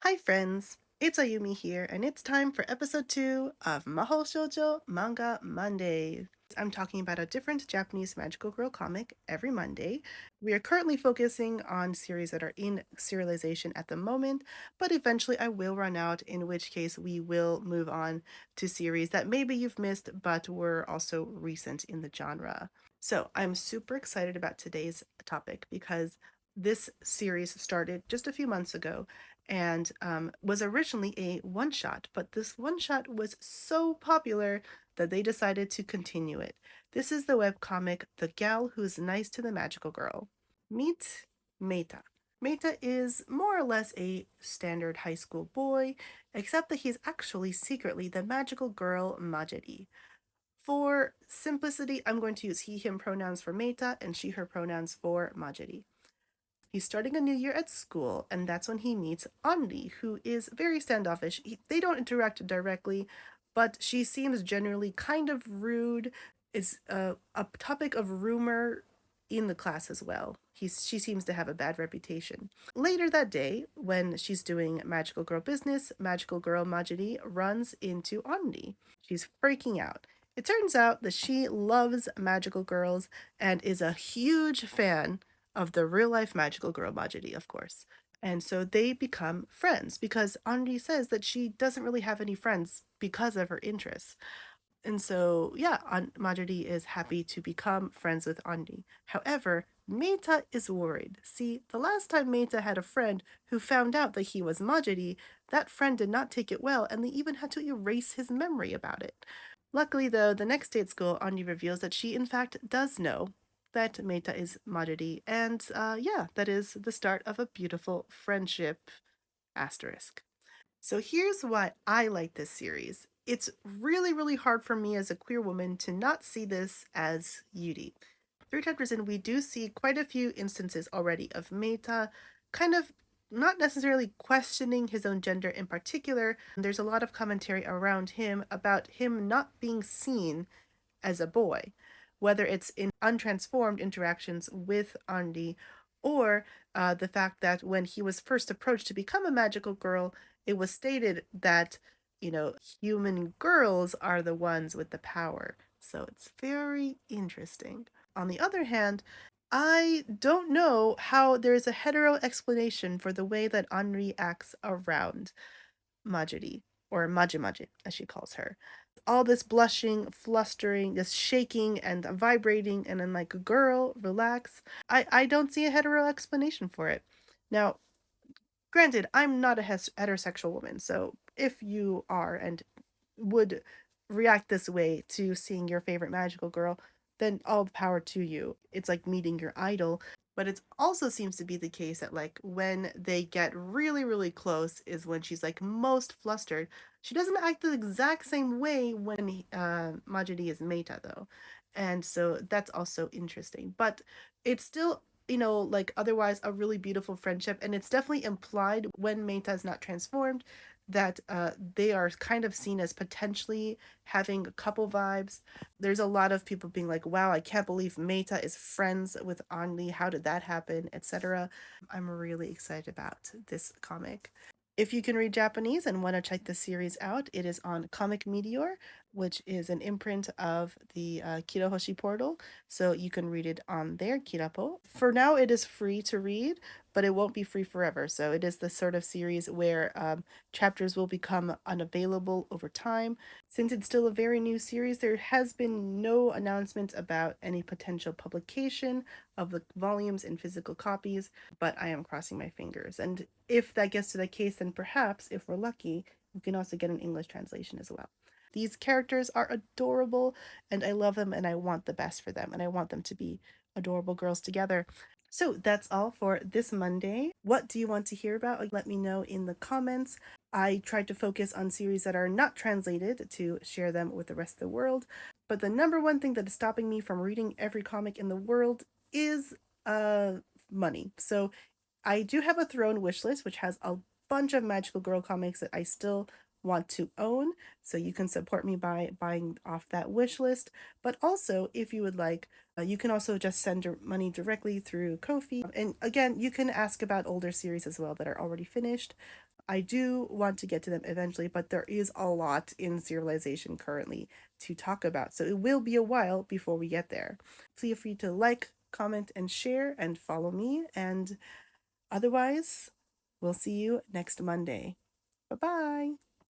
Hi friends, it's Ayumi here, and it's time for episode 2 of Mahou Shoujo Manga Monday. I'm talking about a different Japanese magical girl comic every Monday. We are currently focusing on series that are in serialization at the moment, but eventually I will run out, in which case we will move on to series that maybe you've missed but were also recent in the genre. So I'm super excited about today's topic because this series started just a few months ago and was originally a one shot, but this one shot was so popular that they decided to continue it. This is the webcomic The Gal Who's Nice to the Magical Girl. Meet Meita. Meita is more or less a standard high school boy, except that he's actually secretly the magical girl Majiri. For simplicity, I'm going to use he, him pronouns for Meita and she, her pronouns for Majiri. He's starting a new year at school, and that's when he meets Anri, who is very standoffish. They don't interact directly, but she seems generally kind of rude. It's a topic of rumor in the class as well. She seems to have a bad reputation. Later that day, when she's doing magical girl business, magical girl Majiri runs into Anri. She's freaking out. It turns out that she loves magical girls and is a huge fan of the real life magical girl Majiri, of course. And so they become friends because Anri says that she doesn't really have any friends because of her interests. And so, yeah, Majiri is happy to become friends with Anri. However, Meita is worried. See, the last time Meita had a friend who found out that he was Majiri, that friend did not take it well, and they even had to erase his memory about it. Luckily, though, the next day at school, Anri reveals that she, in fact, does know that Meita is Majiri, and yeah, that is the start of a beautiful friendship. Asterisk. So here's why I like this series. It's really, really hard for me as a queer woman to not see this as Yuri. Three chapters in, we do see quite a few instances already of Meita kind of not necessarily questioning his own gender in particular. There's a lot of commentary around him about him not being seen as a boy, whether it's in untransformed interactions with Anri or the fact that when he was first approached to become a magical girl, it was stated that, human girls are the ones with the power. So it's very interesting. On the other hand, I don't know how there's a hetero explanation for the way that Anri acts around Majiri, or Majimaji, as she calls her. All this blushing, flustering, this shaking and vibrating, and I'm like, girl, relax. I don't see a hetero explanation for it. Now, granted, I'm not a heterosexual woman, so if you are and would react this way to seeing your favorite magical girl, then all the power to you. It's like meeting your idol. But it also seems to be the case that, like, when they get really, really close is when she's, like, most flustered. She doesn't act the exact same way when Majidi is Meita, though. And so that's also interesting. But it's still, like, otherwise a really beautiful friendship. And it's definitely implied when Meita is not transformed that they are kind of seen as potentially having couple vibes. There's a lot of people being like, wow, I can't believe Meita is friends with Anli. How did that happen? Etc. I'm really excited about this comic. If you can read Japanese and want to check the series out, it is on Comic Meteor, which is an imprint of the Kirahoshi portal, so you can read it on their Kirapo. For now, it is free to read, but it won't be free forever, so it is the sort of series where chapters will become unavailable over time. Since it's still a very new series, there has been no announcement about any potential publication of the volumes in physical copies, but I am crossing my fingers. And if that gets to the case, then perhaps, if we're lucky, we can also get an English translation as well. These characters are adorable, and I love them, and I want the best for them, and I want them to be adorable girls together. So that's all for this Monday. What do you want to hear about? Let me know in the comments. I tried to focus on series that are not translated to share them with the rest of the world. But the number one thing that is stopping me from reading every comic in the world is money. So I do have a Throne wish list, which has a bunch of magical girl comics that I still want to own. So you can support me by buying off that wish list. But also, if you would like, you can also just send money directly through Ko-fi. And again, you can ask about older series as well that are already finished. I do want to get to them eventually, but there is a lot in Serialization currently to talk about, so it will be a while before we get there. Feel free to like, comment, and share, and follow me, and otherwise, we'll see you next Monday. Bye-bye!